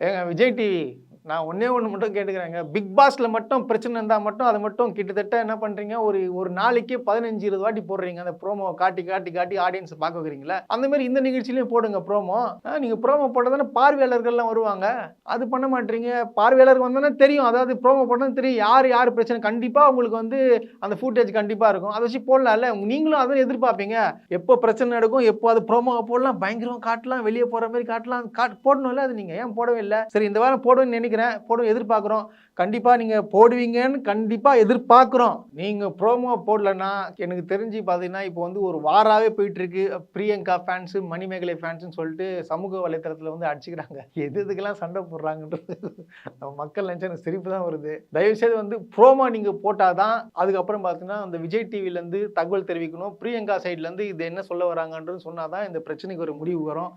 ஏங்க விஜய் டிவி, நான் ஒண்ணே ஒண்ணு மட்டும் கேட்டுக்கிறேங்க. பிக் பாஸ்ல மட்டும் பிரச்சனை இருந்தா மட்டும் அத மட்டும் கிட்டத்தட்ட என்ன பண்றீங்க, ஒரு நாளைக்கு 15, 20 வாட்டி போடுறீங்க. அந்த ப்ரோமோவ காட்டி, காட்டி, காட்டி ஆடியன்ஸ பார்க்க வைக்கிறீங்கல்ல. அந்த மாரி இந்த நிகழ்ச்சியிலயும் போடுங்க ப்ரோமோ. நீங்க ப்ரோமோ போட்டா தானே பார்வையாளர்கள்லாம் வருவாங்க. அது பண்ண மாட்றீங்க. பார்வையாளர் வந்தோனே தெரியும். அதாவது ப்ரோமோ போட்டா தெரியும். யார் பிரச்சனை. கண்டிப்பா உங்களுக்கு வந்து அந்த ஃபுட்டேஜ் கண்டிப்பா இருக்கும். அத வச்சு போடலாம்ல. நீங்களும் அத எதிர்பார்ப்பீங்க. எப்போ பிரச்சனை நடக்கும், எப்போ அது ப்ரோமோவ போடலாம், பயங்கரமா காட்டலாம், வெளிய போற மாரி காட்டலாம், போடணும்ல. அது நீங்க ஏன் போடவே இல்ல? சரி இந்த வாரம் போடுவேன்னு நெனைக்கிறேன். போடுவேன் எதிர்பார்க்குறோம். கண்டிப்பா நீங்க போடுவீங்கன்னு கண்டிப்பா எதிர்பார்க்குறோம். நீங்க ப்ரோமோ போடலன்னா, எனக்கு தெரிஞ்சு பார்த்தீங்கன்னா, இப்போ வந்து ஒரு வாராவே போயிட்டு இருக்கு. பிரியங்கா ஃபேன்ஸ், மணிமேகலை ஃபேன்ஸ்ன்னு சொல்லிட்டு சமூக வலைத்தளத்துல வந்து அடிச்சுக்கிறாங்க. எதுக்கெல்லாம் சண்டை போடுறாங்கன்றது நம்ம மக்கள் நெனச்சா எனக்கு சிரிப்பு தான் வருது. தயவுசெய்து வந்து ப்ரோமோ நீங்க போட்டா தான், அதுக்கப்புறம் பார்த்தீங்கன்னா, அந்த விஜய் டிவிலேருந்து தகவல் தெரிவிக்கணும். பிரியங்கா சைட்லேருந்து இது என்ன சொல்ல வராங்கன்றது சொன்னா தான் இந்த பிரச்சனைக்கு ஒரு முடிவு வரும்.